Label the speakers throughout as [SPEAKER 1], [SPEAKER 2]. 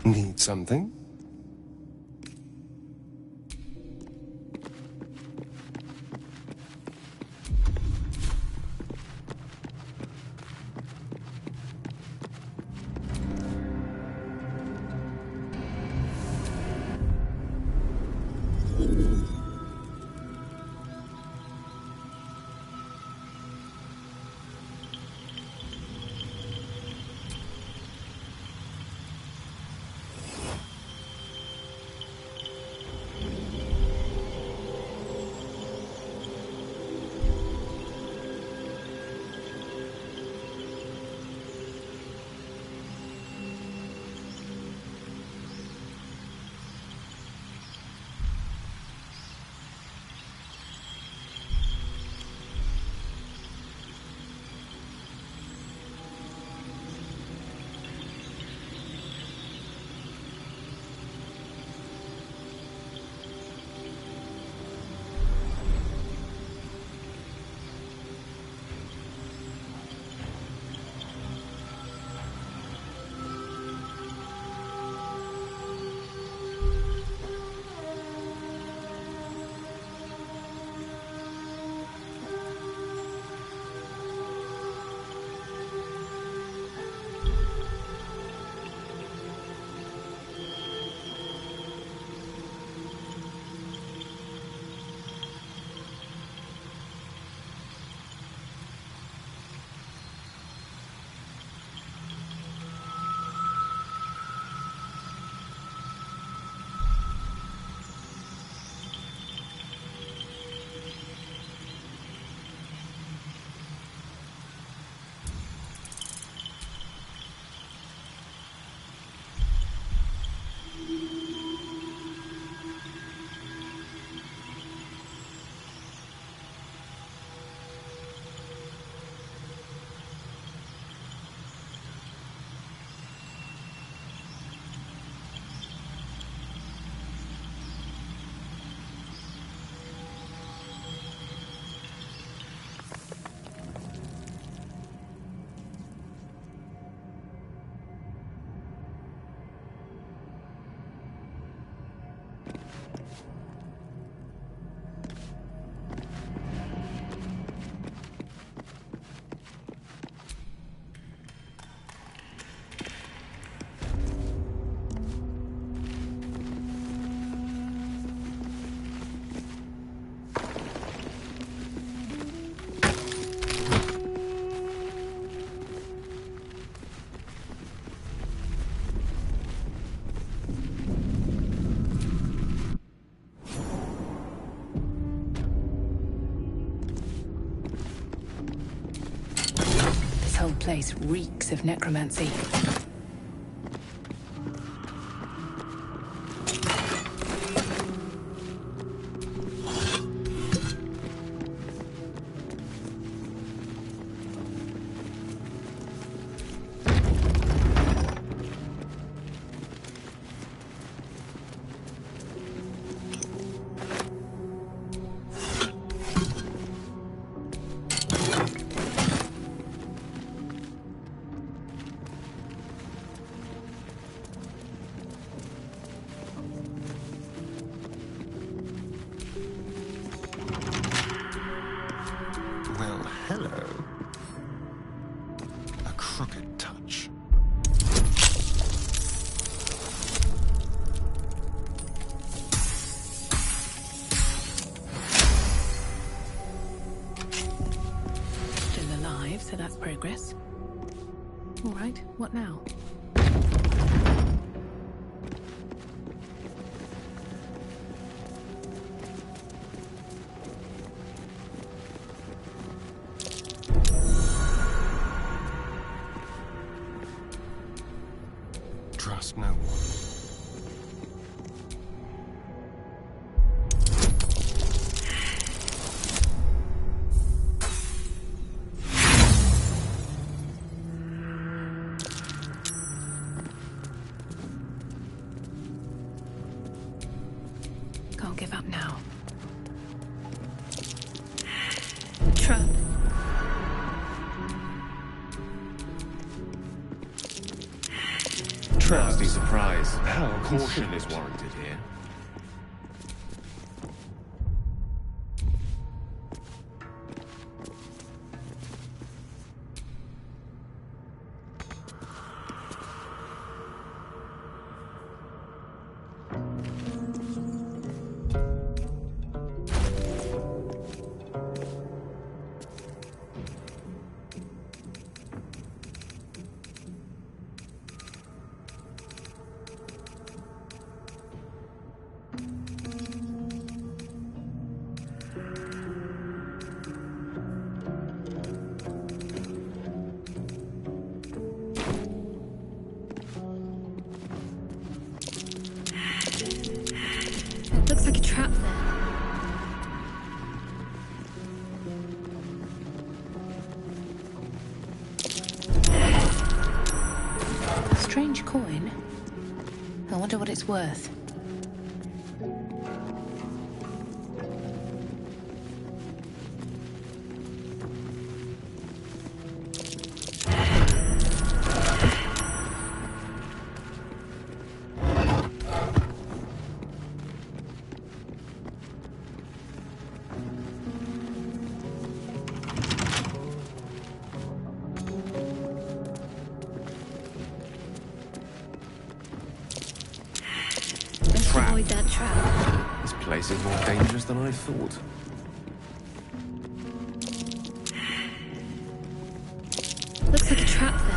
[SPEAKER 1] Need something?
[SPEAKER 2] This whole place reeks of necromancy.
[SPEAKER 1] Well, hello. A crooked touch.
[SPEAKER 2] Still alive, so that's progress. All right, what now?
[SPEAKER 1] Trust no one.
[SPEAKER 2] Can't give up now.
[SPEAKER 3] Trap.
[SPEAKER 4] nasty surprise.
[SPEAKER 1] How
[SPEAKER 4] Caution is warranted here.
[SPEAKER 3] It looks like a trap there.
[SPEAKER 2] Strange coin. I wonder what it's worth.
[SPEAKER 3] Let's avoid that trap.
[SPEAKER 4] This place is more dangerous than I thought.
[SPEAKER 3] Looks like a trap there.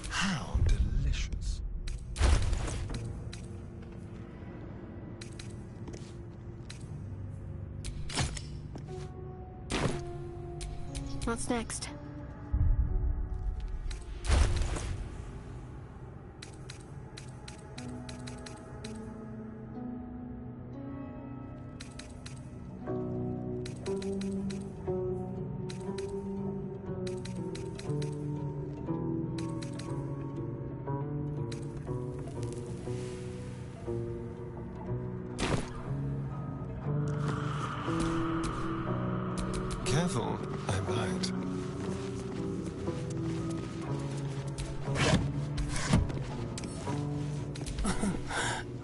[SPEAKER 1] How delicious.
[SPEAKER 3] What's next?
[SPEAKER 1] Careful, I bite.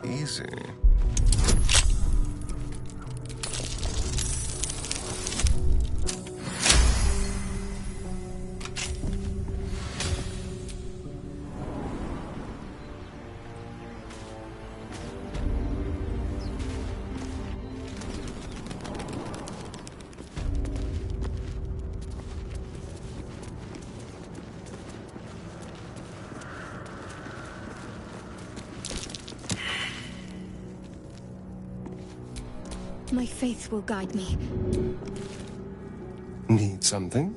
[SPEAKER 1] Easy.
[SPEAKER 3] My faith will guide me.
[SPEAKER 1] Need something?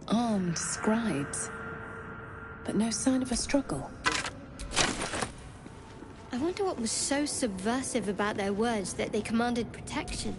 [SPEAKER 2] Armed scribes. But no sign of a struggle.
[SPEAKER 3] I wonder what was so subversive about their words that they commanded protection.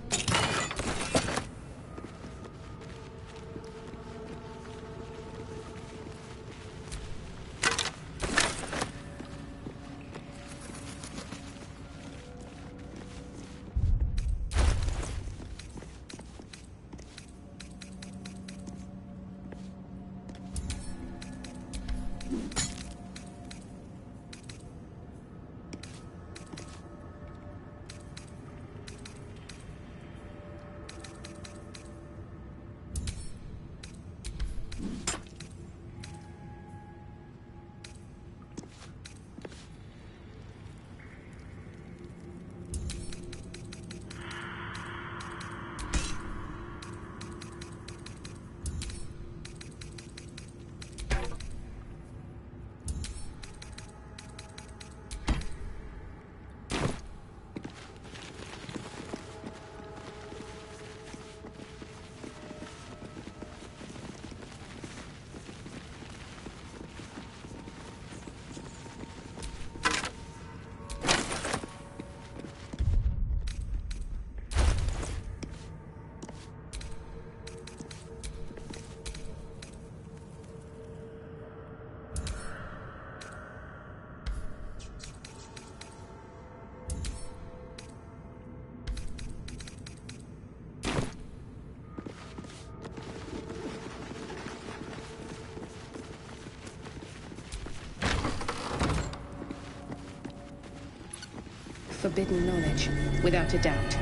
[SPEAKER 2] forbidden knowledge, without a doubt.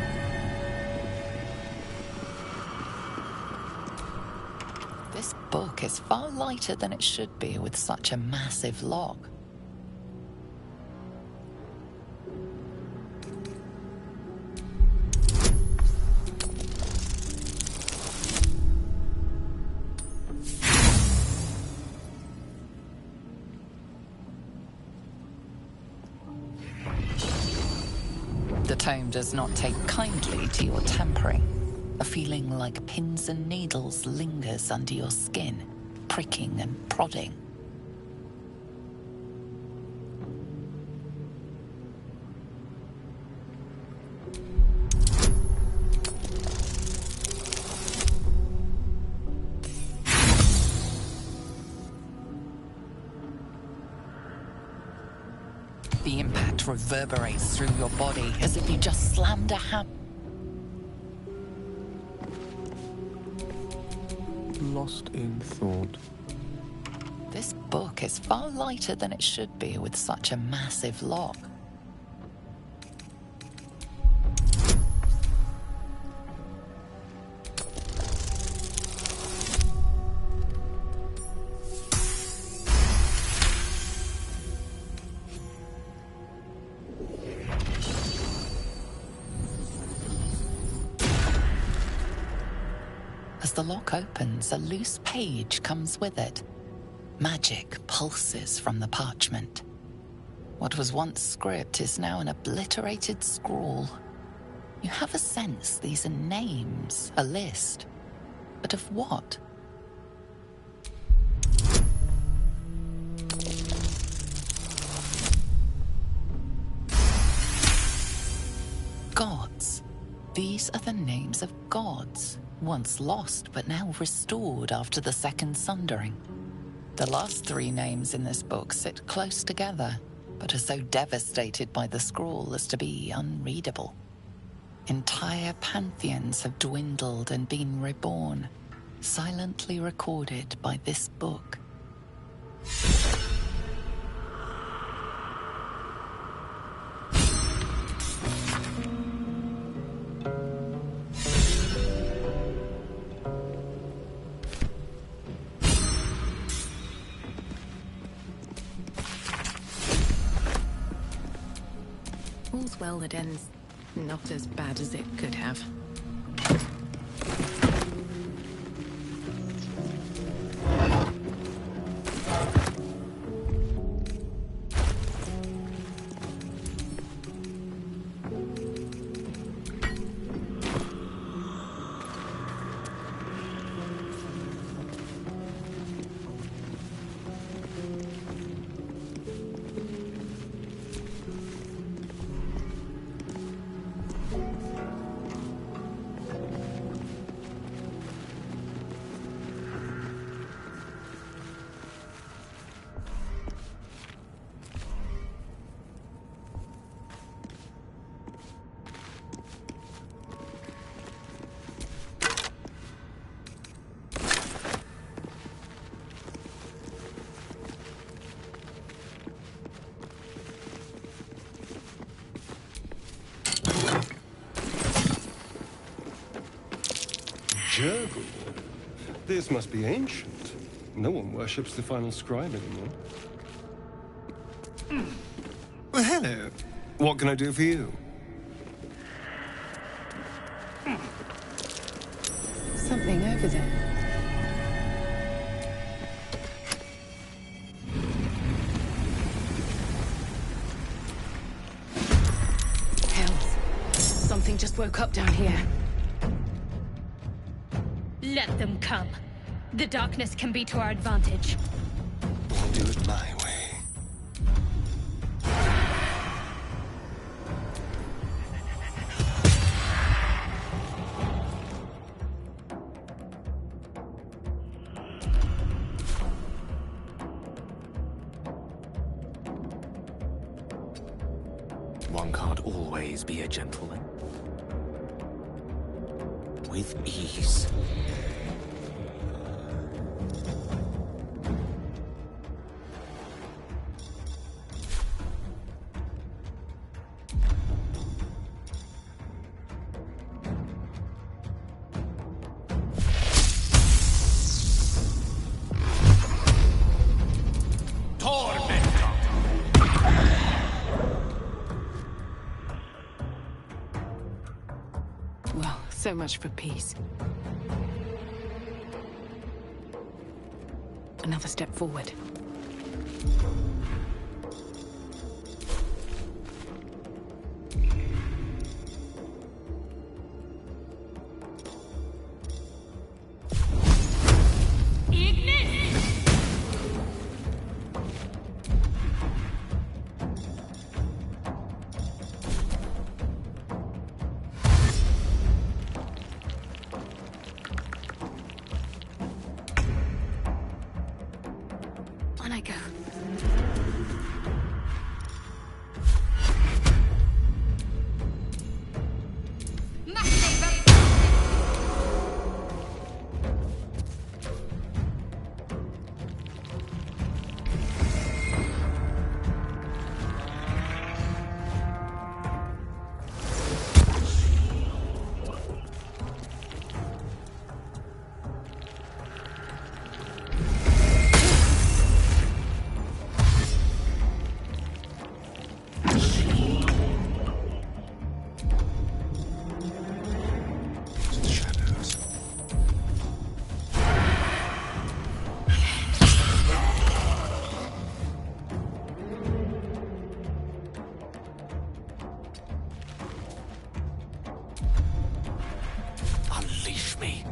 [SPEAKER 5] This book is far lighter than it should be with such a massive log. The tome does not take kindly to your tampering. A feeling like pins and needles lingers under your skin, pricking and prodding. The impact reverberates through your body as if you just slammed a hammer.
[SPEAKER 4] Lost in thought.
[SPEAKER 5] This book is far lighter than it should be with such a massive log. As the lock opens, a loose page comes with it. Magic pulses from the parchment. What was once script is now an obliterated scrawl. You have a sense these are names, a list. But of what? Gods. These are the names of gods, once lost but now restored after the Second Sundering. The last three names in this book sit close together, but are so devastated by the scrawl as to be unreadable. Entire pantheons have dwindled and been reborn, silently recorded by this book.
[SPEAKER 2] All's well that ends not as bad as it could have.
[SPEAKER 1] Jurgle. This must be ancient. No one worships the final scribe anymore. Well, hello. What can I do for you?
[SPEAKER 2] Something over there. Hells. Something just woke up down here.
[SPEAKER 3] Let them come. The darkness can be to our advantage.
[SPEAKER 1] I'll do it my way.
[SPEAKER 4] One can't always be a gentleman. With ease.
[SPEAKER 2] So much for peace. Another step forward. On I go.
[SPEAKER 4] Unleash me.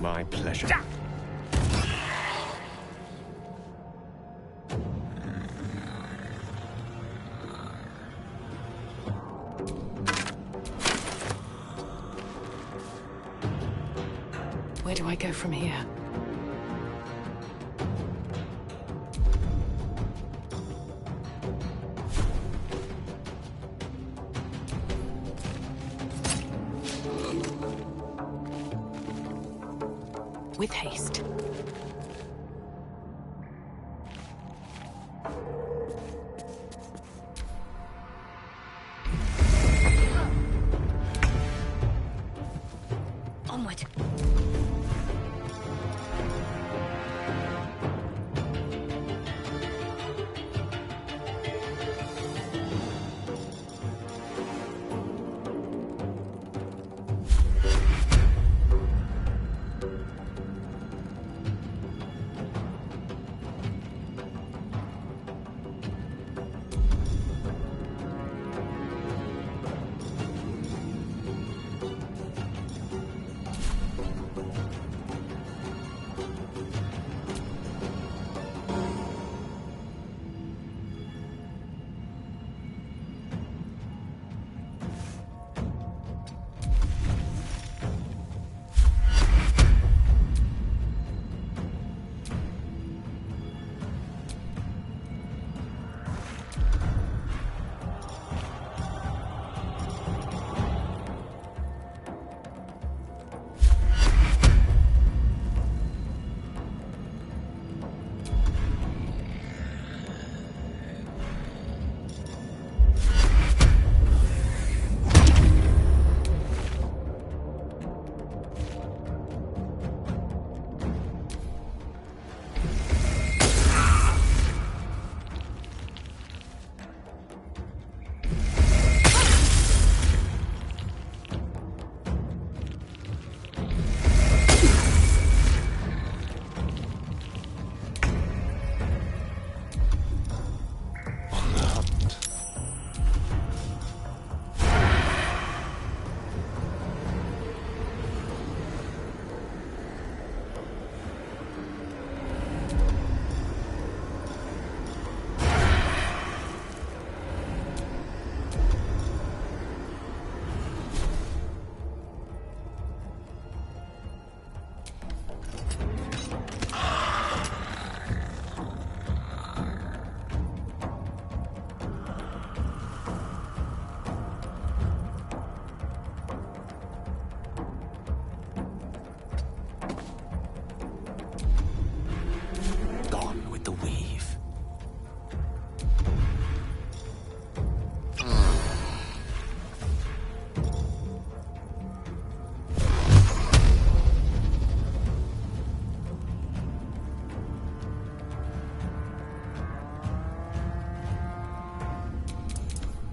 [SPEAKER 4] My pleasure.
[SPEAKER 2] Where do I go from here? With haste.
[SPEAKER 3] Onward.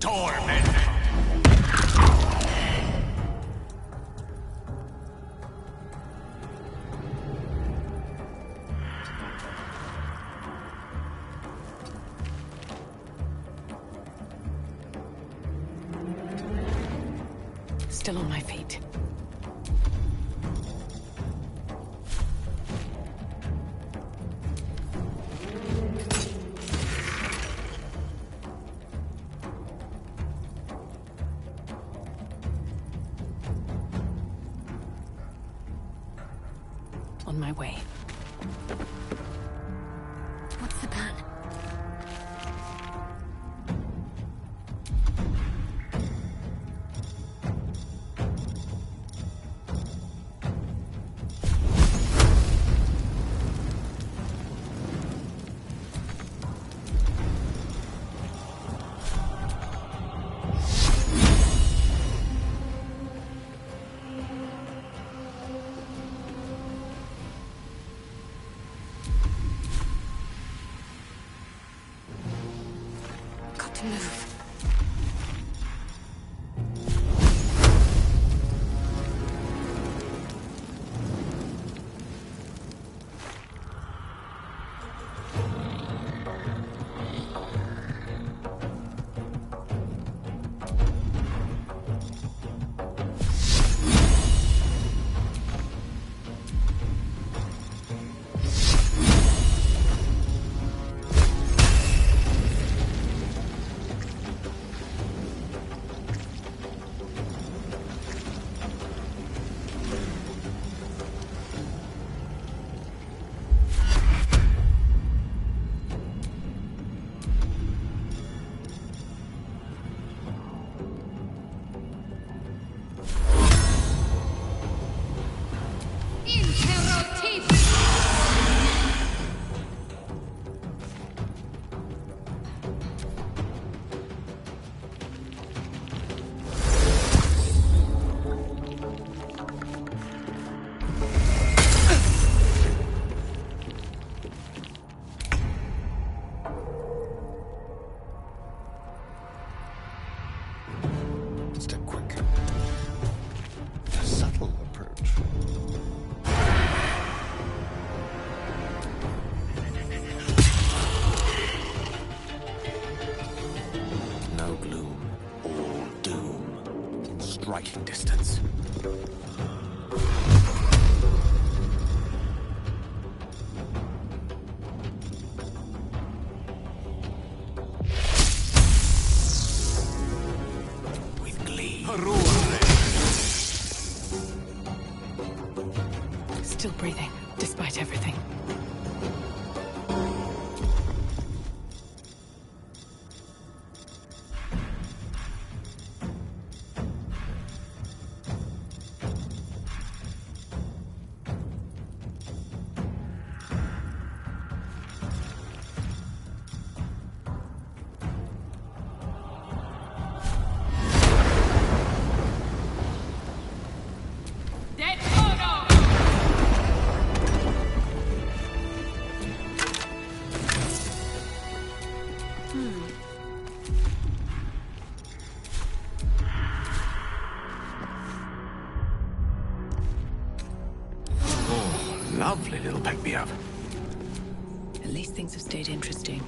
[SPEAKER 6] torment.
[SPEAKER 2] Still on my feet. On my way.
[SPEAKER 3] What's the plan? Got to move.
[SPEAKER 1] Step quick. A subtle approach.
[SPEAKER 6] No gloom, all doom. In striking distance. With glee.
[SPEAKER 2] Still breathing, despite everything.
[SPEAKER 6] Lovely little pick me up.
[SPEAKER 2] At least things have stayed interesting.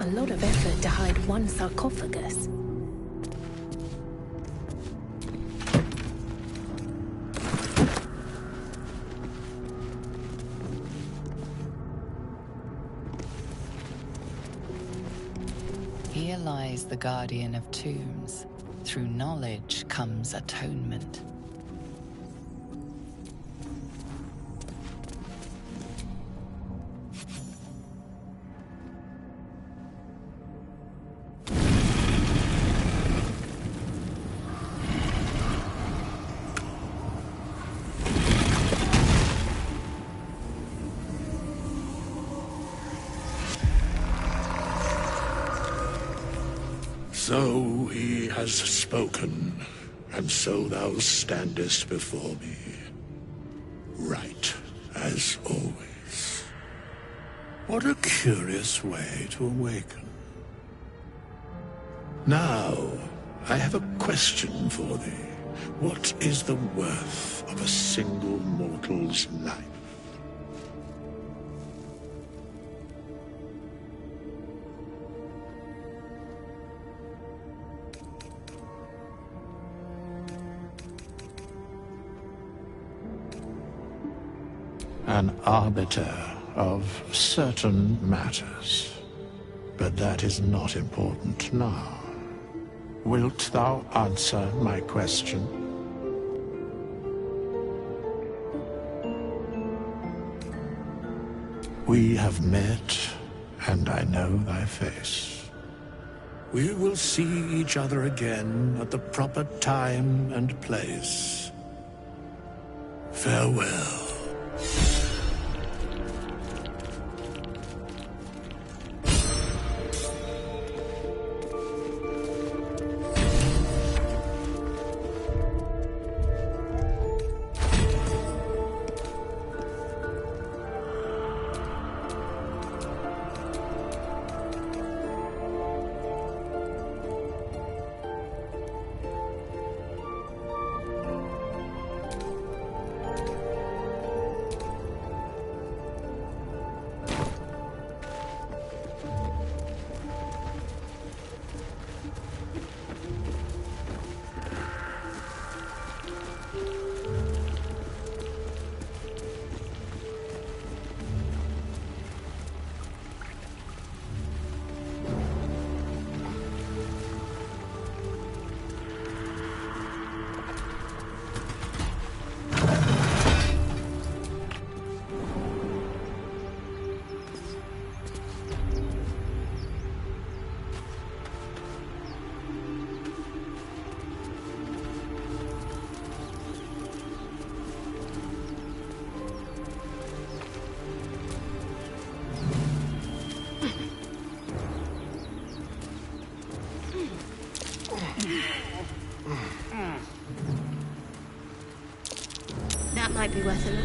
[SPEAKER 2] A lot of effort to hide one sarcophagus.
[SPEAKER 5] Here lies the guardian of tombs. Through knowledge comes atonement.
[SPEAKER 7] So he has spoken. and so thou standest before me, right as always. What a curious way to awaken. Now, I have a question for thee. What is the worth of a single mortal's life? An arbiter of certain matters. But that is not important now. Wilt thou answer my question? We have met, and I know thy face. We will see each other again at the proper time and place. Farewell.
[SPEAKER 3] That might be worth a look.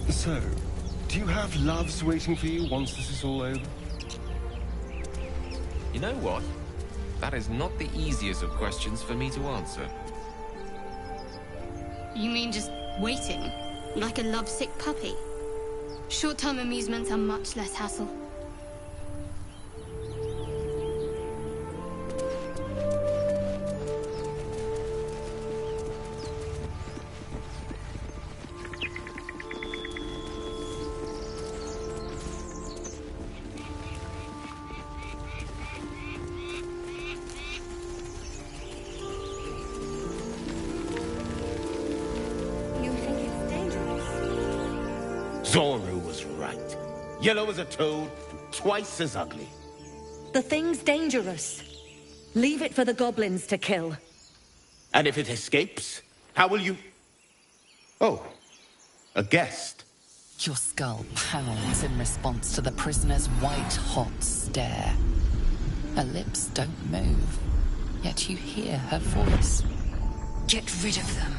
[SPEAKER 1] So, do you have loves waiting for you once this is all over?
[SPEAKER 6] You know what? That is not the easiest of questions for me to answer.
[SPEAKER 3] You mean just waiting? Like a lovesick puppy? Short-term amusements are much less hassle.
[SPEAKER 8] Zoru was right. Yellow as a toad, twice as ugly.
[SPEAKER 9] The thing's dangerous. Leave it for the goblins to kill.
[SPEAKER 8] And if it escapes, how will you... Oh, a guest.
[SPEAKER 5] Your skull pounds in response to the prisoner's white-hot stare. Her lips don't move, yet you hear her voice.
[SPEAKER 9] Get rid of them.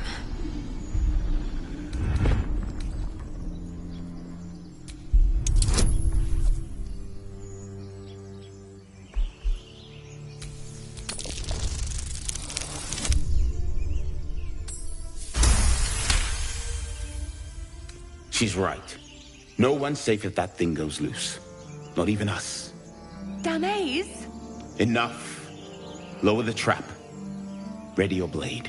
[SPEAKER 8] She's right. No one's safe if that thing goes loose. Not even us.
[SPEAKER 9] Danaes?
[SPEAKER 8] Enough. Lower the trap. Ready your blade.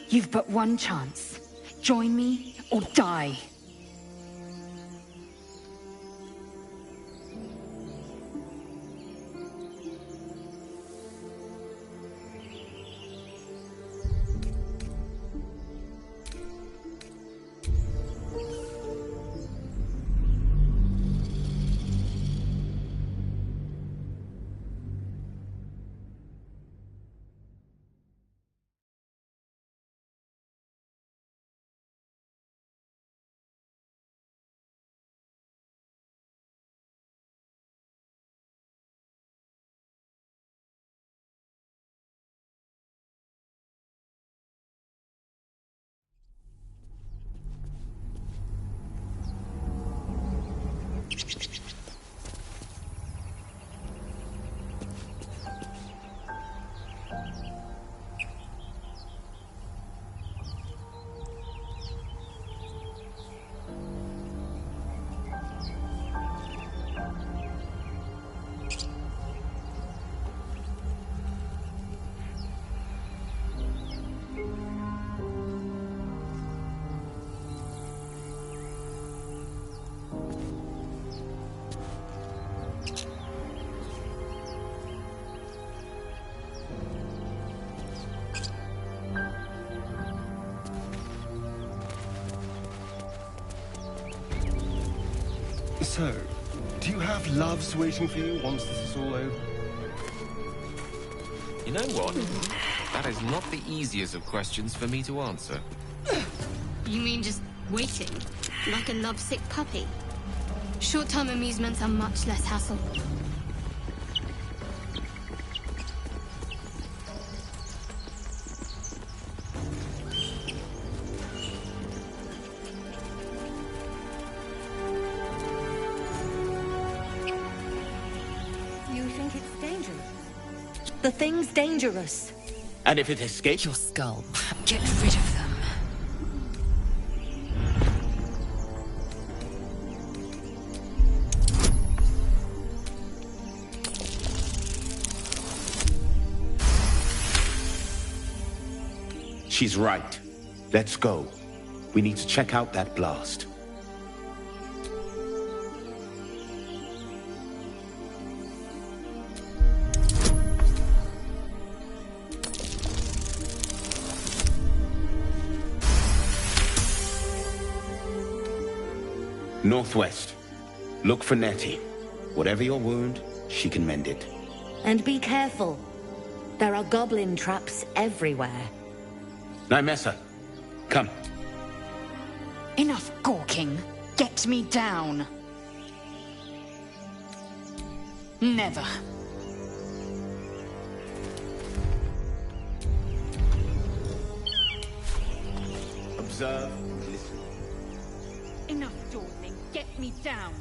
[SPEAKER 9] You've but one chance. Join me or die.
[SPEAKER 1] So, do you have loves waiting for you once this is all over?
[SPEAKER 6] You know what? That is not the easiest of questions for me to answer.
[SPEAKER 3] You mean just waiting? Like a lovesick puppy? Short-term amusements are much less hassle.
[SPEAKER 9] You think it's dangerous? The thing's dangerous.
[SPEAKER 8] And if it escapes?
[SPEAKER 5] Your skull.
[SPEAKER 9] Get rid of them.
[SPEAKER 8] She's right. Let's go. We need to check out that blast. Northwest. Look for Nettie. Whatever your wound, she can mend it.
[SPEAKER 9] And be careful. There are goblin traps everywhere.
[SPEAKER 8] Nymessa, come.
[SPEAKER 9] Enough gawking. Get me down. Never.
[SPEAKER 8] Observe, listen.
[SPEAKER 9] Enough dawdling. Get me down.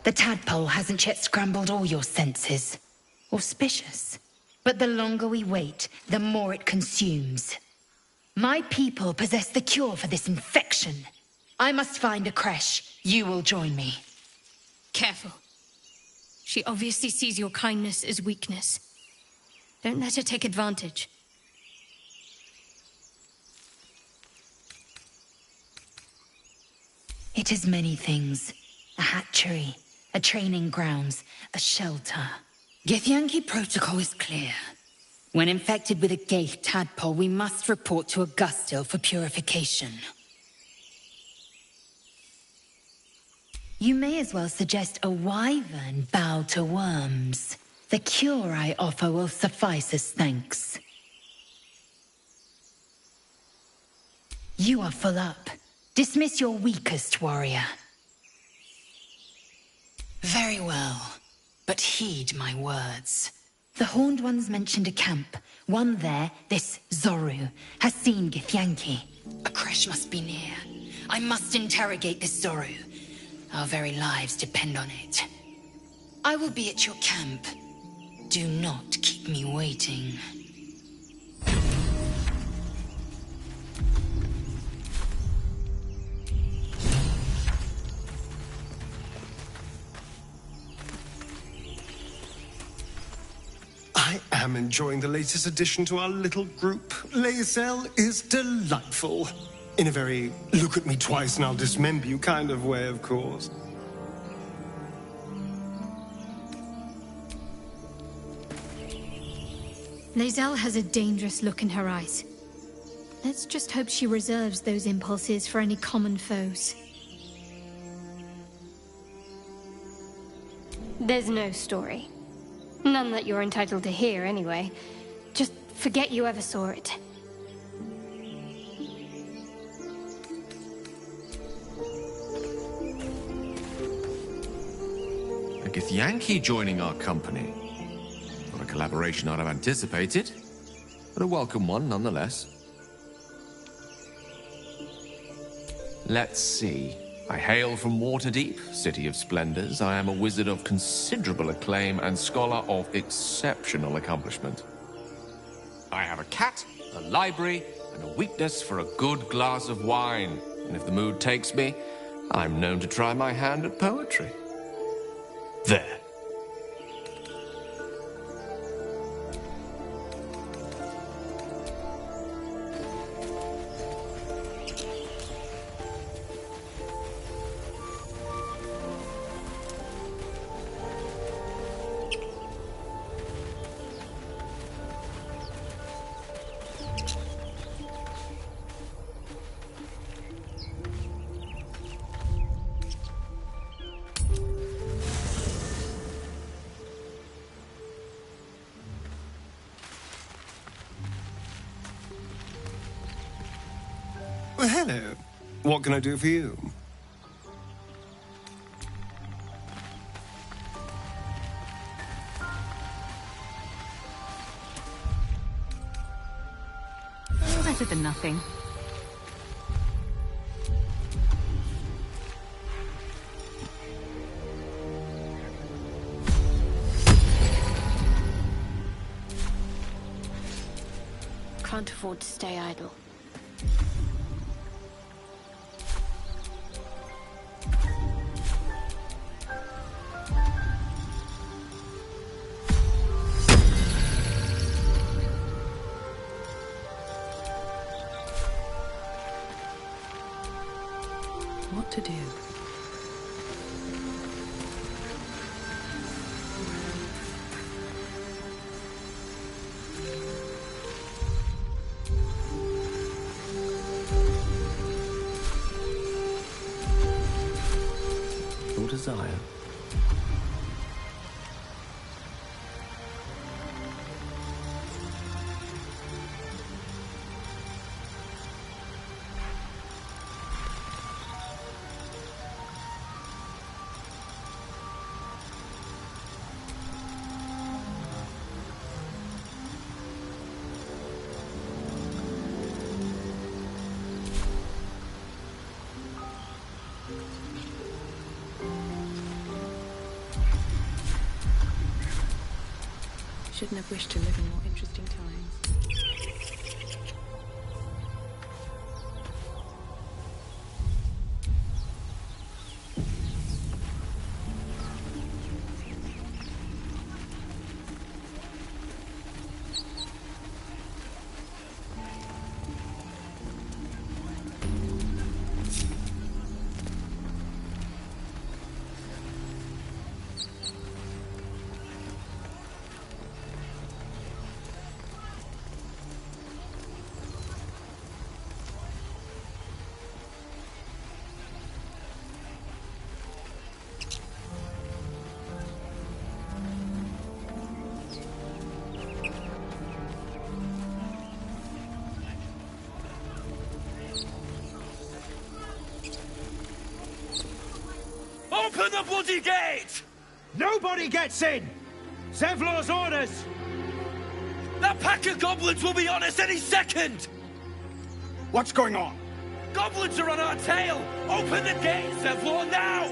[SPEAKER 9] The tadpole hasn't yet scrambled all your senses. Auspicious. But the longer we wait, the more it consumes. My people possess the cure for this infection. I must find a creche. You will join me.
[SPEAKER 3] Careful. She obviously sees your kindness as weakness. Don't let her take advantage.
[SPEAKER 9] It is many things. A hatchery, a training grounds, a shelter. Githyanki protocol is clear. When infected with a Gaith tadpole, we must report to Augustil for purification. You may as well suggest a wyvern bow to worms. The cure I offer will suffice as thanks. You are full up. Dismiss your weakest warrior. Very well. But heed my words. The Horned Ones mentioned a camp. One there, this Zoru, has seen Githyanki. A crash must be near. I must interrogate this Zoru. Our very lives depend on it. I will be at your camp. Do not keep me waiting.
[SPEAKER 1] I am enjoying the latest addition to our little group. Lae'zel is delightful. In a very look at me twice and I'll dismember you kind of way, of course.
[SPEAKER 3] Lae'zel has a dangerous look in her eyes. Let's just hope she reserves those impulses for any common foes. There's no story. None that you're entitled to hear, anyway. Just forget you ever saw it.
[SPEAKER 6] A Githyanki joining our company. Not a collaboration I'd have anticipated, but a welcome one nonetheless. Let's see. I hail from Waterdeep, City of Splendors. I am a wizard of considerable acclaim and scholar of exceptional accomplishment. I have a cat, a library, and a weakness for a good glass of wine. And if the mood takes me, I'm known to try my hand at poetry. There.
[SPEAKER 1] Well, hello. What can I do for you?
[SPEAKER 2] Better than nothing.
[SPEAKER 3] Can't afford to stay idle.
[SPEAKER 2] What to do?
[SPEAKER 4] Your desire.
[SPEAKER 2] Shouldn't have wished to live in more interesting times.
[SPEAKER 8] Open the bloody gate!
[SPEAKER 10] Nobody gets in! Zevlor's orders!
[SPEAKER 11] That pack of goblins will be on us any second!
[SPEAKER 10] What's going on?
[SPEAKER 11] Goblins are on our tail! Open the gate, Zevlor, now!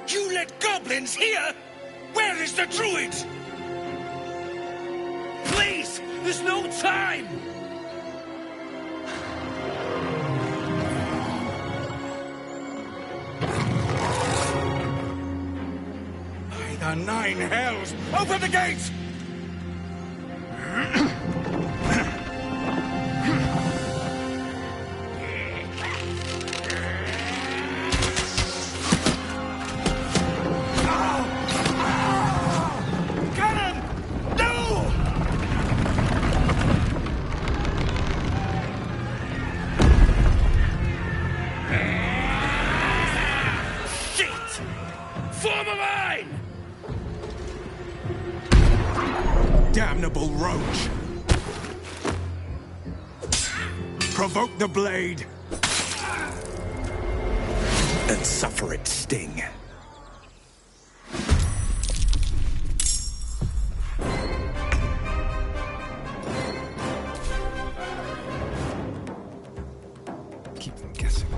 [SPEAKER 12] You let goblins here? Where is the druid?
[SPEAKER 11] Please! There's no time!
[SPEAKER 12] By the nine hells! Open the gates! Damnable roach! Provoke the blade! And suffer its sting.
[SPEAKER 1] Keep them guessing.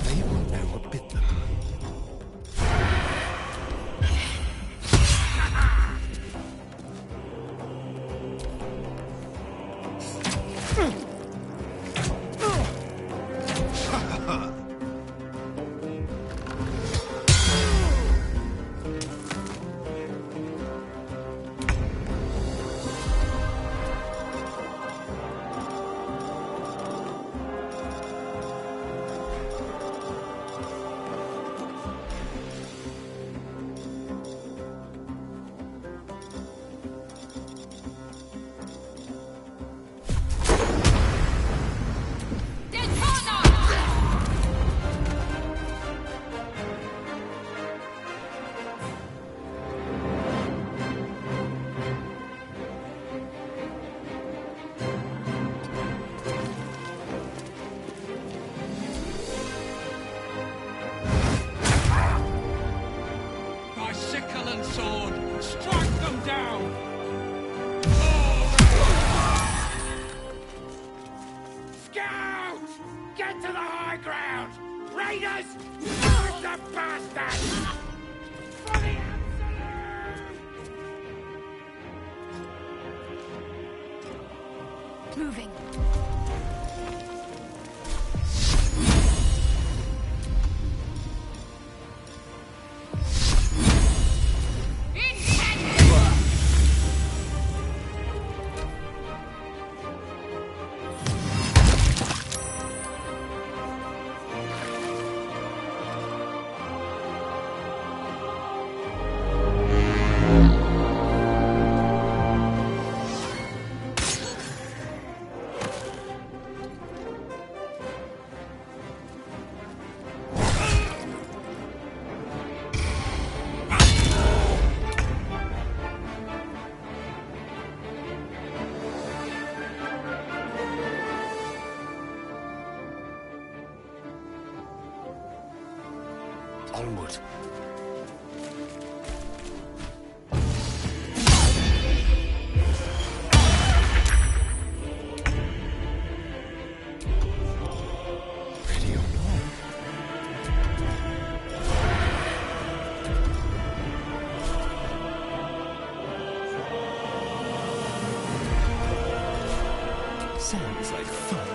[SPEAKER 1] They will know what bit them.
[SPEAKER 3] Moving.
[SPEAKER 1] Onward. Ready or not. Sounds like fun.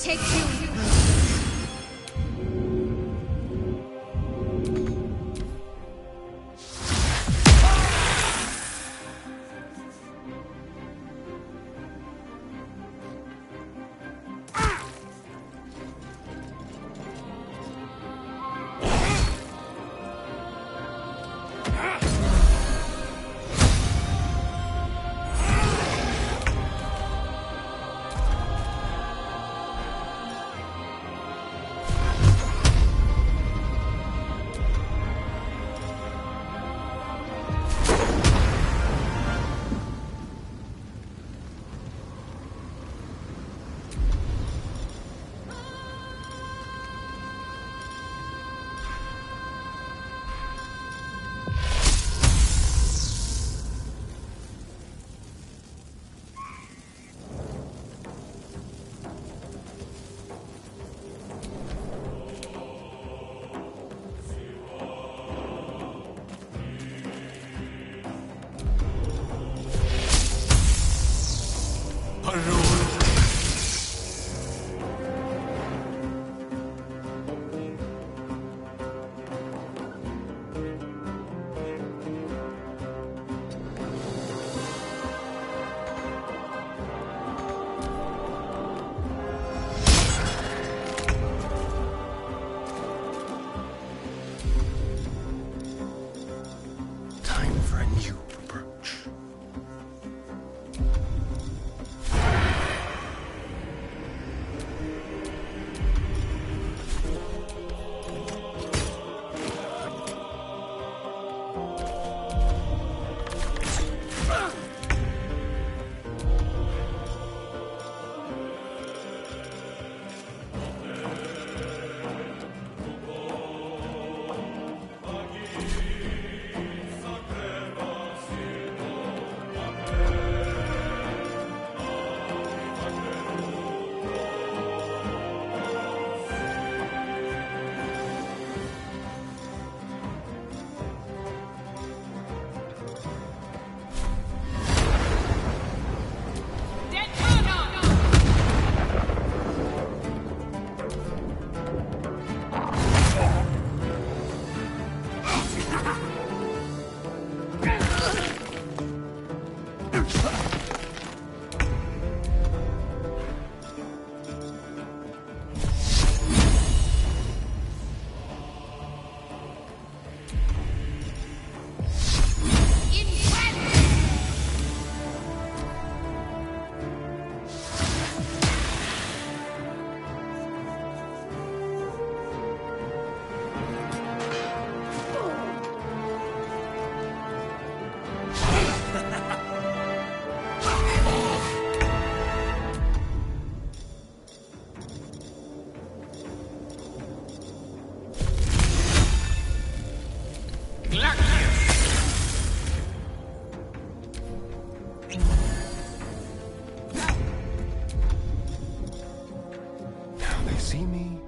[SPEAKER 3] take you.
[SPEAKER 1] Time for a new approach. Now they see me.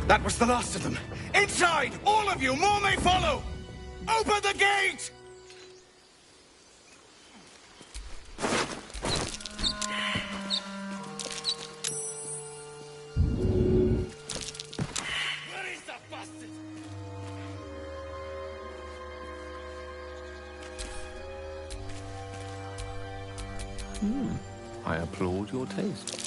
[SPEAKER 12] That was the last of them. Inside! All of you! More may follow! Open the gate!
[SPEAKER 11] Where is that bastard?
[SPEAKER 6] I applaud your taste.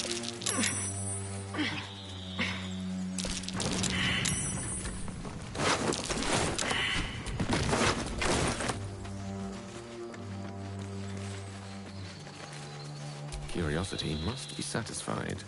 [SPEAKER 6] curiosity must be satisfied.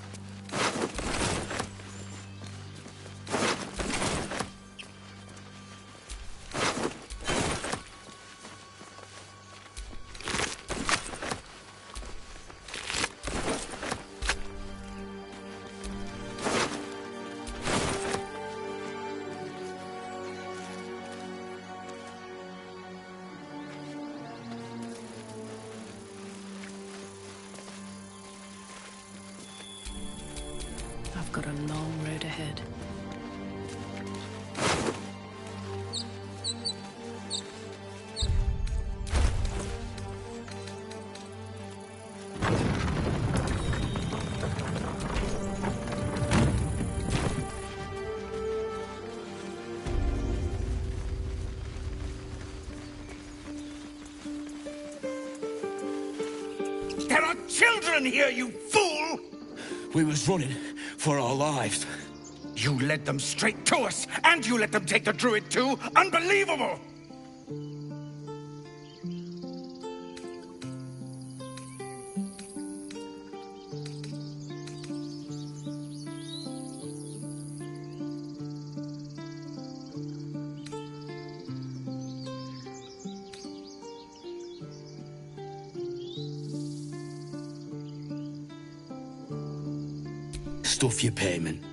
[SPEAKER 2] I've got a long road ahead.
[SPEAKER 12] There are children here, you fool!
[SPEAKER 10] We was running for our lives.
[SPEAKER 12] You led them straight to us, and you let them take the druid too? Unbelievable!
[SPEAKER 10] Stuff your payment.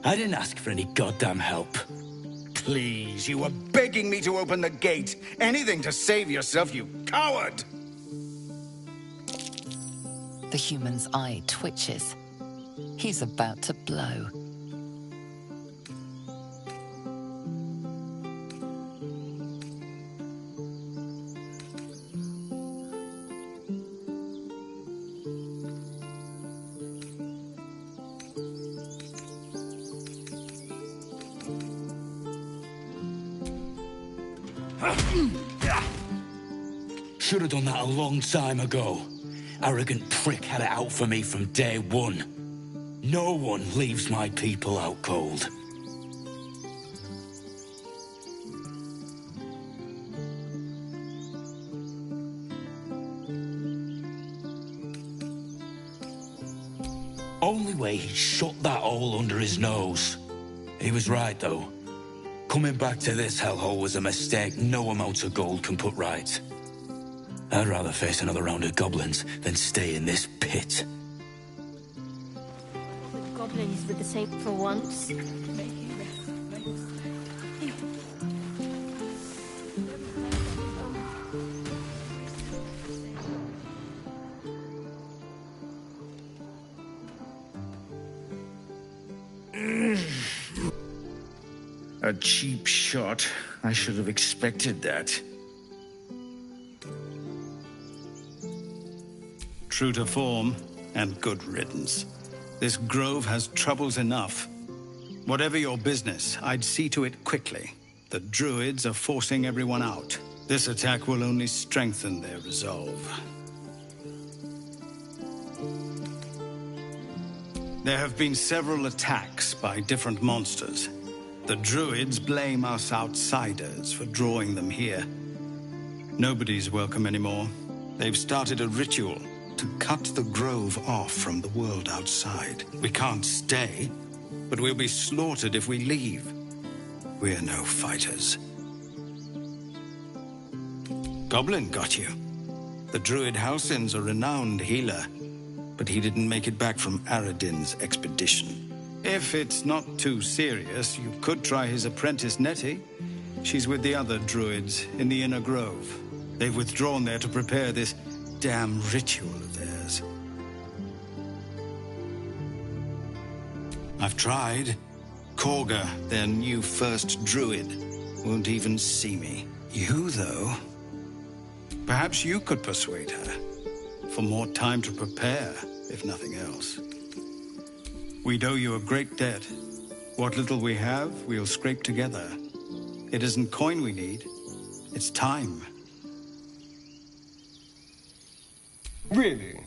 [SPEAKER 10] I didn't ask for any goddamn help.
[SPEAKER 12] Please, you were begging me to open the gate. Anything to save yourself, you coward!
[SPEAKER 5] The human's eye twitches. He's about to blow.
[SPEAKER 10] Should have done that a long time ago. Arrogant prick had it out for me from day one. No one leaves my people out cold. Only way he shut that hole under his nose. He was right, though. Coming back to this hellhole was a mistake no amount of gold can put right. I'd rather face another round of goblins than stay in this pit.
[SPEAKER 3] The goblins were the same for once.
[SPEAKER 10] A cheap shot. I should have expected that.
[SPEAKER 1] True to form, and good riddance. This grove has troubles enough. Whatever your business, I'd see to it quickly. The druids are forcing everyone out. This attack will only strengthen their resolve. There have been several attacks by different monsters. The druids blame us outsiders for drawing them here. Nobody's welcome anymore. They've started a ritual to cut the grove off from the world outside. We can't stay, but we'll be slaughtered if we leave. We're no fighters. Goblin got you. The druid Halsin's a renowned healer, but he didn't make it back from Aradin's expedition. If it's not too serious, you could try his apprentice Nettie. She's with the other druids in the inner grove. They've withdrawn there to prepare this damn ritual of theirs. I've tried. Korga, their new first druid, won't even see me. You, though, perhaps you could persuade her. For more time to prepare, if nothing else. We'd owe you a great debt. What little we have, we'll scrape together. It isn't coin we need, it's time. Really?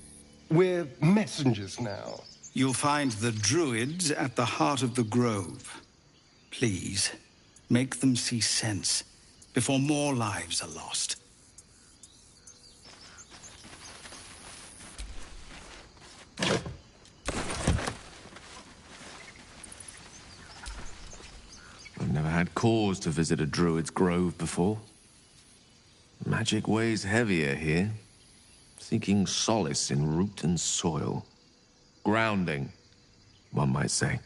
[SPEAKER 1] We're messengers now. You'll find the druids at the heart of the grove. Please, make them see sense before more lives are lost.
[SPEAKER 6] had cause to visit a druid's grove before. Magic weighs heavier here, seeking solace in root and soil. Grounding, one might say.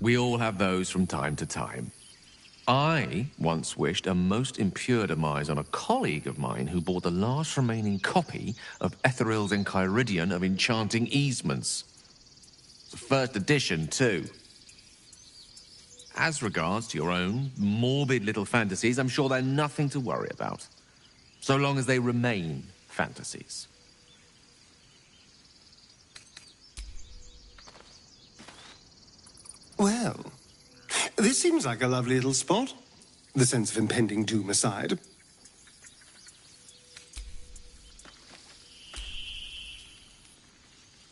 [SPEAKER 6] We all have those from time to time. I once wished a most impure demise on a colleague of mine who bought the last remaining copy of Etheril's Enchiridion of Enchanting Easements. The first edition, too. As regards to your own morbid little fantasies, I'm sure they're nothing to worry about. So long as they remain fantasies.
[SPEAKER 13] Well, this seems like a lovely little spot. The sense of impending doom aside.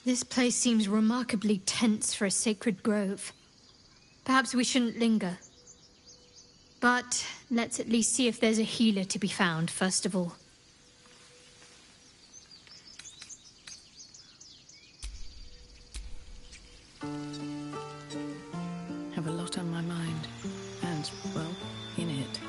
[SPEAKER 3] This place seems remarkably tense for a sacred grove. Perhaps we shouldn't linger. But let's at least see if there's a healer to be found, first of all.
[SPEAKER 2] Have a lot on my mind. And, well, in it.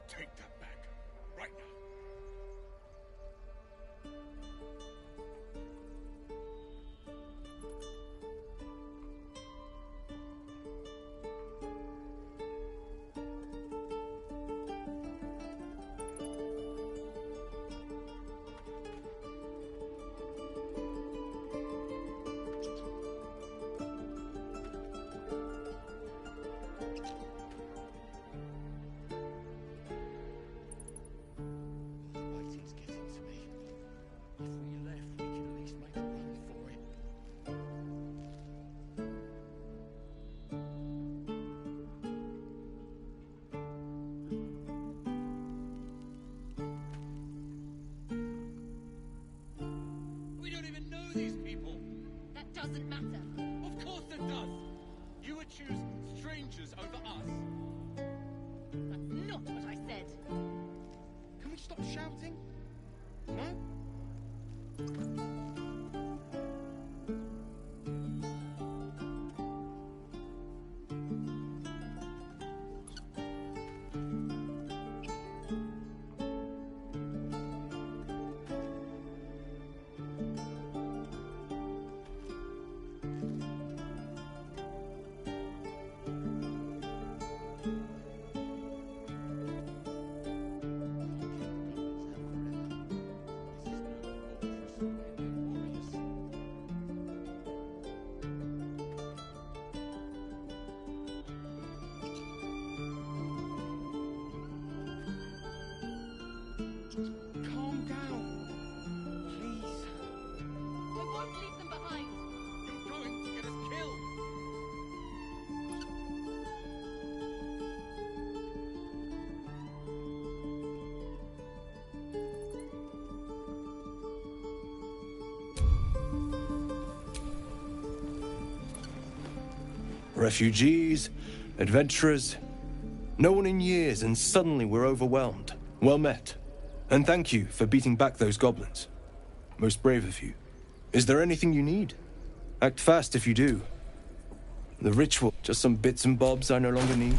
[SPEAKER 12] Take that back. Right now.
[SPEAKER 11] We don't even know these people.
[SPEAKER 14] That doesn't matter.
[SPEAKER 11] Of course it does. You would choose strangers over us.
[SPEAKER 14] That's not what I said.
[SPEAKER 11] Can we stop shouting? No? Calm down. Please.
[SPEAKER 14] I won't leave them behind.
[SPEAKER 11] You're going to get us killed.
[SPEAKER 15] Refugees, adventurers, no one in years, and suddenly we're overwhelmed. Well met. And thank you for beating back those goblins. Most brave of you. Is there anything you need? Act fast if you do. The ritual, just some bits and bobs I no longer need.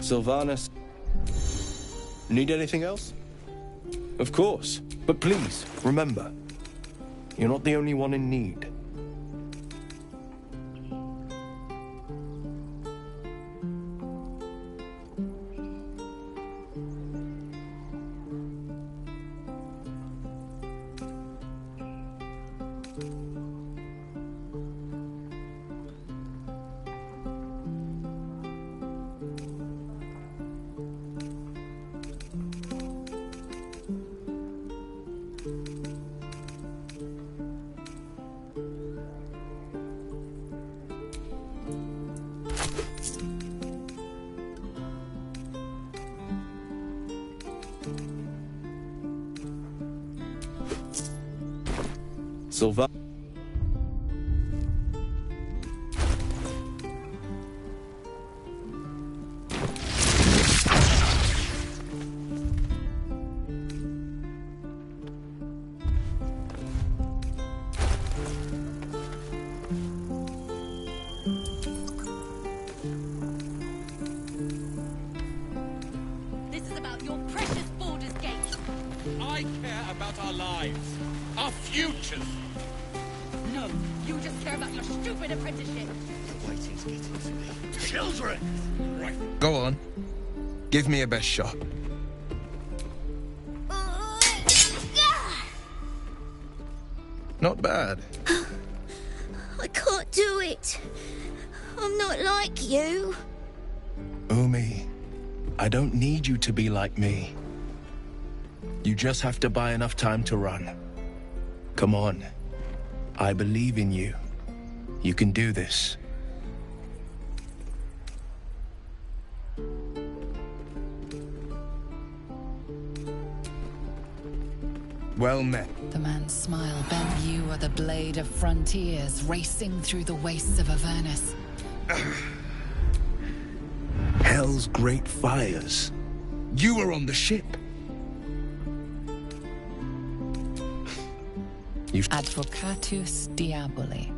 [SPEAKER 15] Sylvanas. Need anything else? Of course. But please, remember, you're not the only one in need. Sylva.
[SPEAKER 14] This is about your precious Baldur's Gate.
[SPEAKER 11] I care about our lives. Our futures.
[SPEAKER 14] No, you just care about your stupid apprenticeship.
[SPEAKER 12] Waiting's getting to me. Children! Right.
[SPEAKER 15] Go on. Give me a best shot. Not bad.
[SPEAKER 16] I can't do it. I'm not like you.
[SPEAKER 15] Umi, I don't need you to be like me. You just have to buy enough time to run. Come on. I believe in you. You can do this. Well met.
[SPEAKER 5] The man's smile bent. You are the blade of frontiers racing through the wastes of Avernus.
[SPEAKER 15] Hell's great fires. You were on the ship.
[SPEAKER 5] Advocatus Diaboli,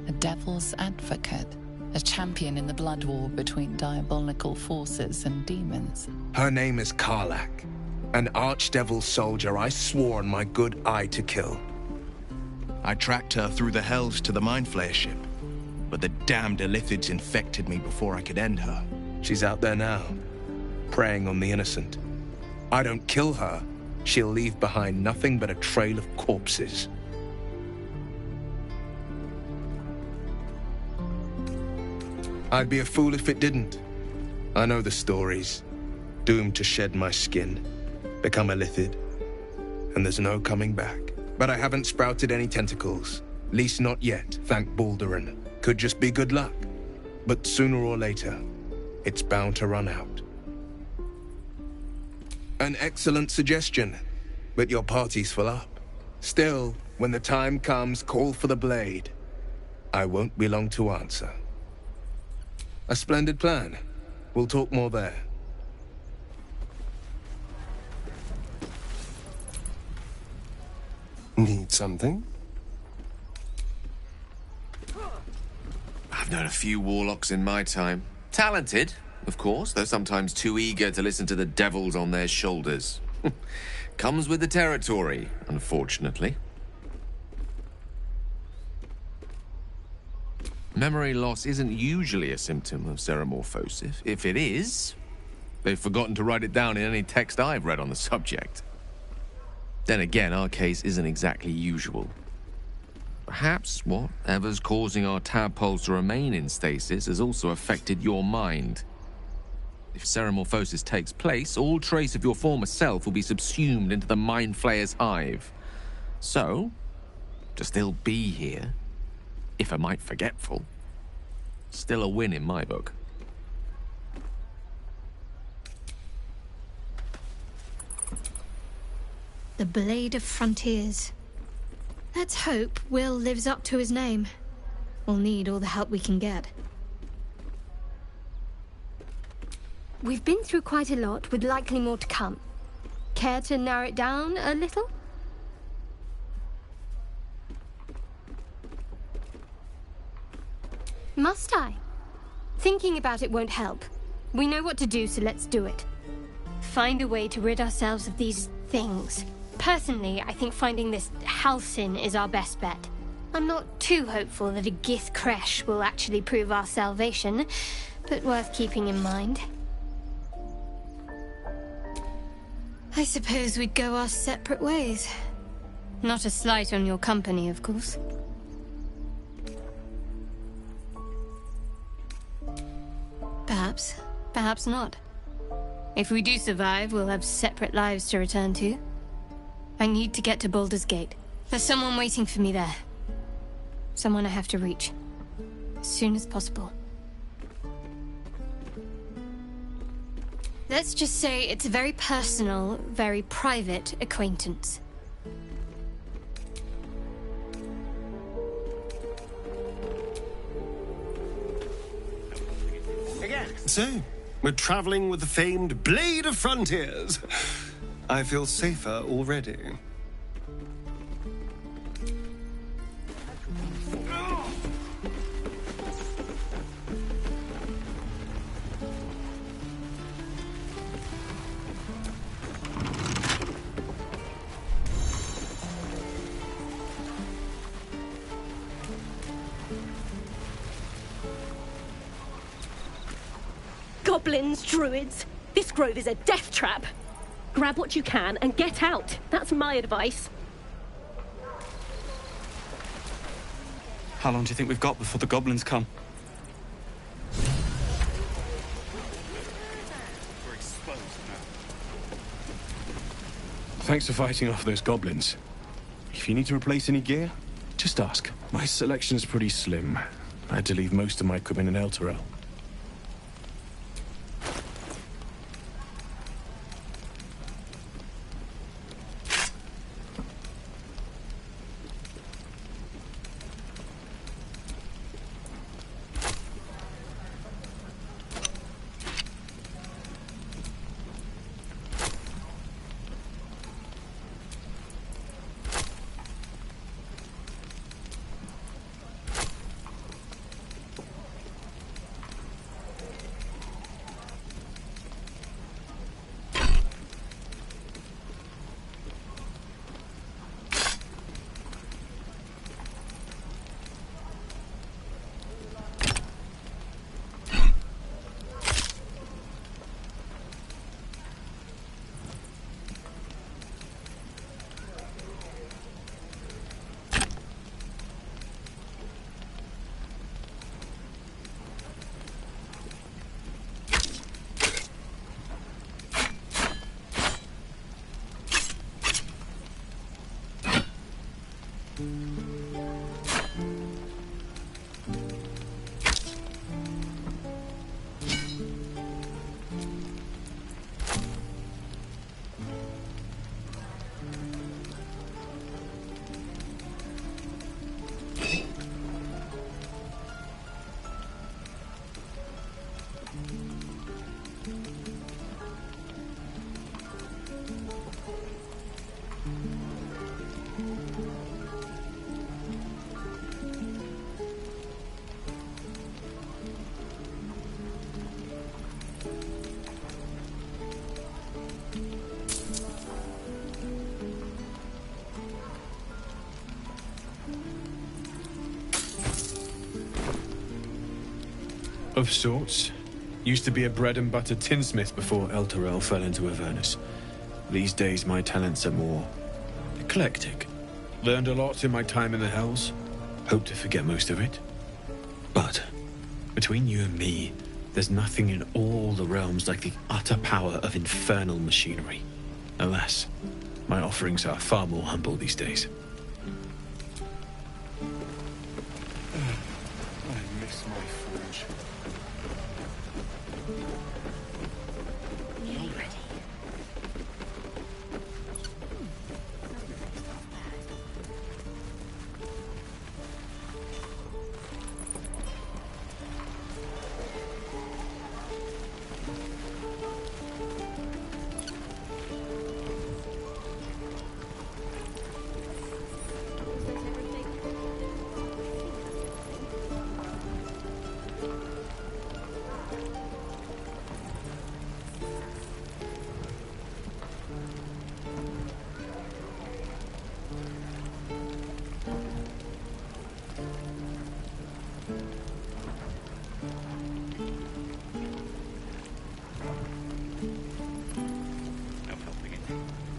[SPEAKER 5] a devil's advocate, a champion in the blood war between diabolical forces and demons.
[SPEAKER 15] Her name is Karlak, an archdevil soldier I swore on my good eye to kill.
[SPEAKER 17] I tracked her through the hells to the Mind Flayer ship, but the damned Illithids infected me before I could end her.
[SPEAKER 15] She's out there now, preying on the innocent. I don't kill her, she'll leave behind nothing but a trail of corpses. I'd be a fool if it didn't. I know the stories. Doomed to shed my skin, become a Illithid, and there's no coming back. But I haven't sprouted any tentacles. Least not yet, thank Baldurin. Could just be good luck. But sooner or later, it's bound to run out. An excellent suggestion, but your party's full up. Still, when the time comes, call for the blade. I won't be long to answer. A splendid plan. We'll talk more there.
[SPEAKER 13] Need something?
[SPEAKER 6] I've known a few warlocks in my time. Talented, of course, though sometimes too eager to listen to the devils on their shoulders. Comes with the territory, unfortunately. Memory loss isn't usually a symptom of ceremorphosis. If it is, they've forgotten to write it down in any text I've read on the subject. Then again, our case isn't exactly usual. Perhaps whatever's causing our tadpoles to remain in stasis has also affected your mind. If ceremorphosis takes place, all trace of your former self will be subsumed into the Mind Flayer's hive. So, to still be here, if a mite forgetful, still a win in my book.
[SPEAKER 3] The Blade of Frontiers. Let's hope Will lives up to his name. We'll need all the help we can get.
[SPEAKER 18] We've been through quite a lot, with likely more to come. Care to narrow it down a little? Must I? Thinking about it won't help. We know what to do, so let's do it. Find a way to rid ourselves of these things. Personally, I think finding this Halcyon is our best bet. I'm not too hopeful that a Gith Kresh will actually prove our salvation, but worth keeping in mind.
[SPEAKER 3] I suppose we'd go our separate ways. Not a slight on your company, of course. Perhaps. Perhaps not. If we do survive, we'll have separate lives to return to. I need to get to Baldur's Gate. There's someone waiting for me there. Someone I have to reach. As soon as possible. Let's just say it's a very personal, very private acquaintance.
[SPEAKER 13] so, we're traveling with the famed Blade of Frontiers. I feel safer already.
[SPEAKER 19] Goblins, druids. This grove is a death trap. Grab what you can and get out. That's my advice.
[SPEAKER 20] How long do you think we've got before the goblins come?
[SPEAKER 11] We're exposed now.
[SPEAKER 17] Thanks for fighting off those goblins. If you need to replace any gear, just ask. My selection's pretty slim. I had to leave most of my equipment in Elturel.
[SPEAKER 15] Of sorts. Used to be a bread and butter tinsmith before Elturel fell into Avernus. These days my talents are more eclectic. Learned a lot in my time in the Hells. Hope to forget most of it. But between you and me, there's nothing in all the realms like the utter power of infernal machinery. Alas, my offerings are far more humble these days.
[SPEAKER 20] I miss my forge.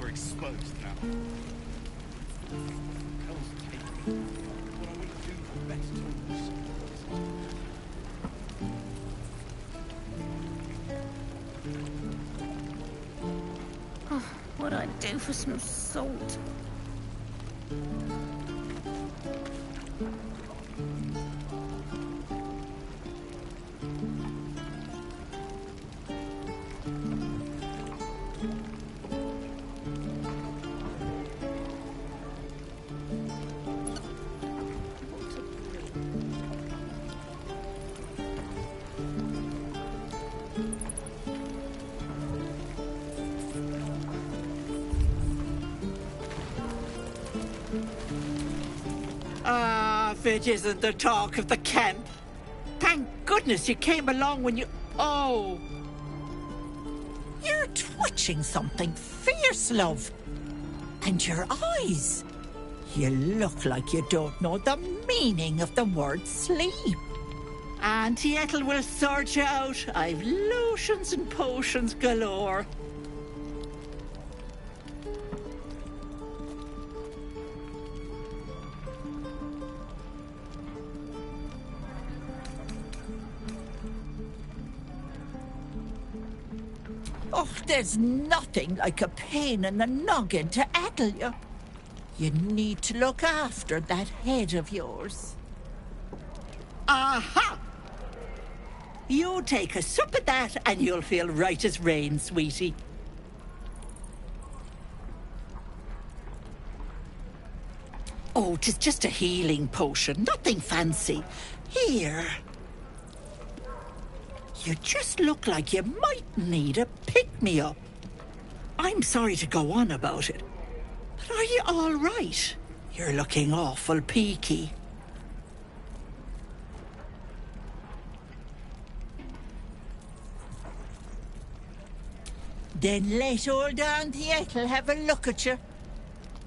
[SPEAKER 11] We're exposed now. Hell's taking me. What I wouldn't do for best tools.
[SPEAKER 16] Oh, what I'd do for some salt.
[SPEAKER 21] Ah, if it isn't the talk of the camp. Thank goodness you came along when you... Oh.
[SPEAKER 22] You're twitching something fierce, love. And your eyes. You look like you don't know the meaning of the word sleep.
[SPEAKER 21] Auntie Ethel will sort you out. I've lotions and potions galore.
[SPEAKER 22] Oh, there's nothing like a pain in the noggin to addle you. You need to look after that head of yours.
[SPEAKER 21] Aha! You take a sup at that and you'll feel right as rain, sweetie. Oh, 'tis just a healing potion, nothing fancy. Here. You just look like you might need a pick-me-up. I'm sorry to go on about it, but are you all right? You're looking awful peaky.
[SPEAKER 22] Then let old Auntie Ethel have a look at you.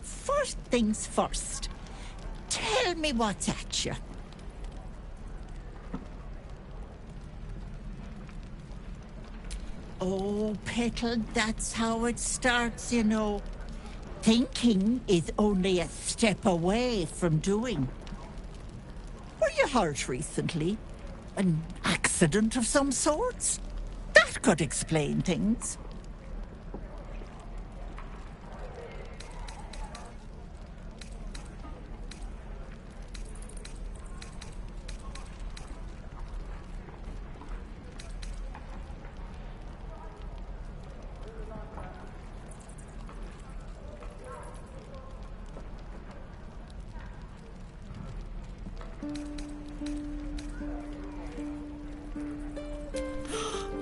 [SPEAKER 22] First things first. Tell me what's at you. Oh, Petal, that's how it starts, you know. Thinking is only a step away from doing. Were you hurt recently? An accident of some sorts? That could explain things.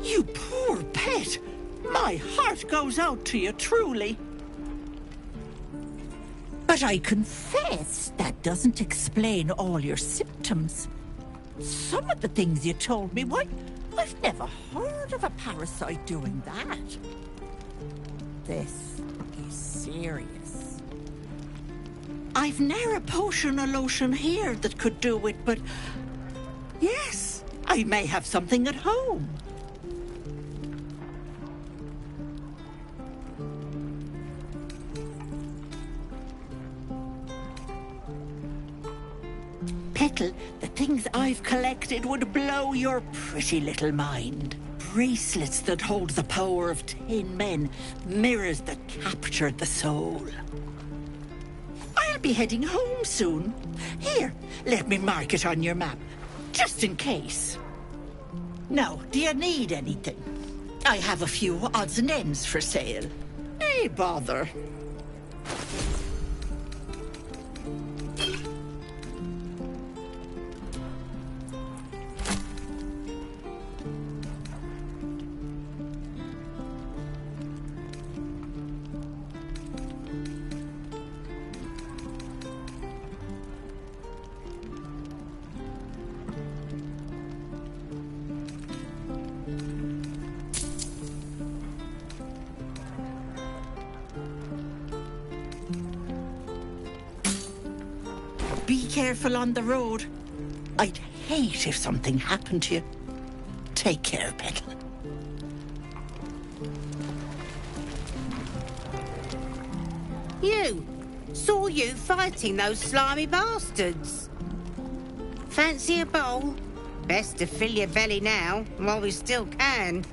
[SPEAKER 21] You poor pet! My heart goes out to you, truly.
[SPEAKER 22] But I confess that doesn't explain all your symptoms. Some of the things you told me, why, I've never heard of a parasite doing that. This is serious.
[SPEAKER 21] I've ne'er a potion or lotion here that could do it, but... yes, I may have something at home. Petal, the things I've collected would blow your pretty little mind. Bracelets that hold the power of 10 men, mirrors that captured the soul. I'll be heading home soon. Here, let me mark it on your map, just in case. Now, do you need anything? I have a few odds and ends for sale. Nay, bother. Be careful on the road. I'd hate if something happened to you. Take care, Petal.
[SPEAKER 23] You! Saw you fighting those slimy bastards. Fancy a bowl? Best to fill your belly now, while we still can.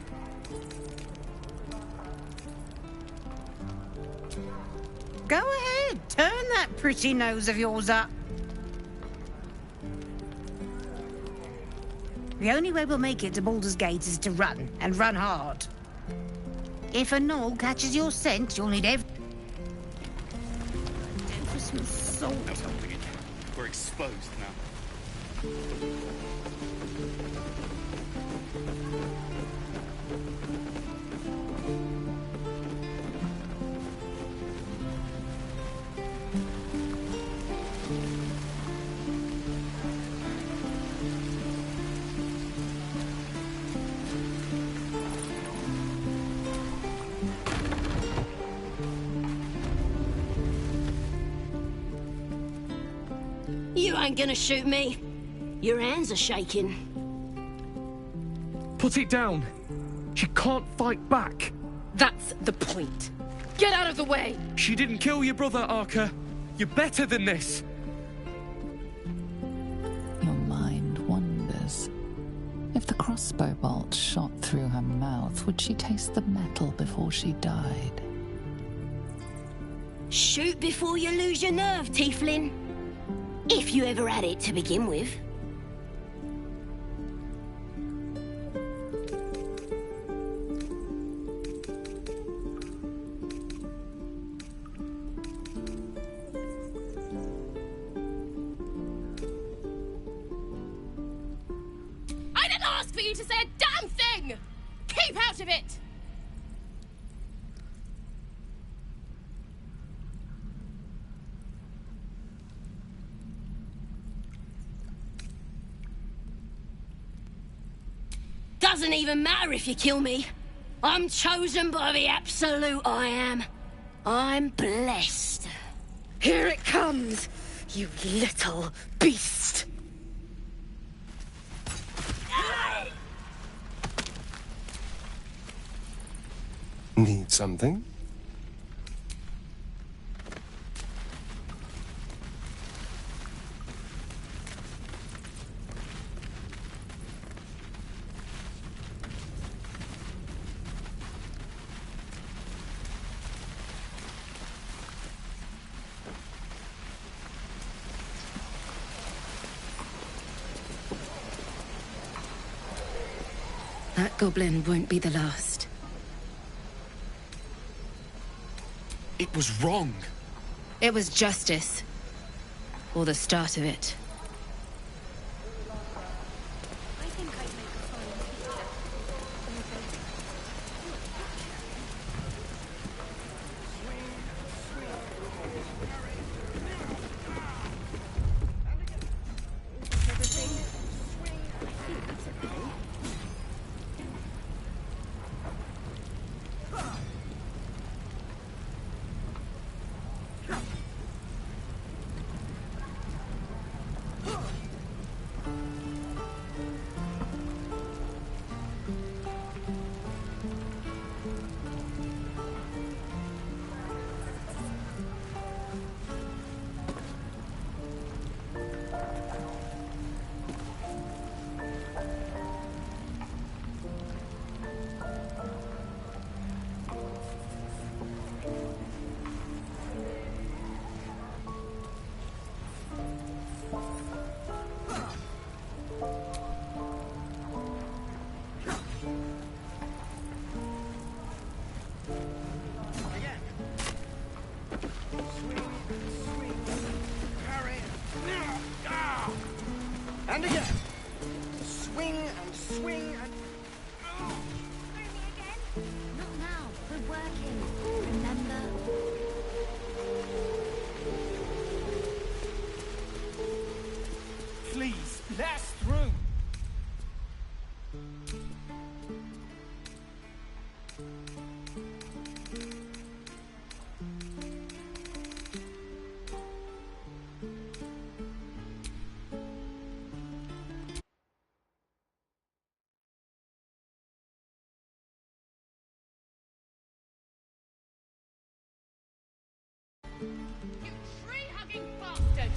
[SPEAKER 23] Go ahead, turn that pretty nose of yours up. The only way we'll make it to Baldur's Gate is to run, and run hard. If a gnoll catches your scent, you'll need every... for some salt.
[SPEAKER 11] No helping it. We're exposed now.
[SPEAKER 4] You ain't gonna shoot me. Your hands are shaking.
[SPEAKER 17] Put it down. She can't fight back.
[SPEAKER 19] That's the point. Get out of the way!
[SPEAKER 17] She didn't kill your brother, Arca. You're better than this.
[SPEAKER 5] Your mind wanders. If the crossbow bolt shot through her mouth, would she taste the metal before she died?
[SPEAKER 4] Shoot before you lose your nerve, Tiefling. If you ever had it to begin with.
[SPEAKER 19] I didn't ask for you to say a damn thing! Keep out of it!
[SPEAKER 4] Doesn't even matter if you kill me. I'm chosen by the absolute I am. I'm blessed.
[SPEAKER 19] Here it comes, you little beast.
[SPEAKER 13] Need something?
[SPEAKER 2] That goblin won't be the last.
[SPEAKER 17] It was wrong.
[SPEAKER 2] It was justice. Or the start of it.
[SPEAKER 12] And again. Swing and swing and...
[SPEAKER 16] Not now. We're working. Remember?
[SPEAKER 12] Please, let us through.
[SPEAKER 19] You tree-hugging bastard!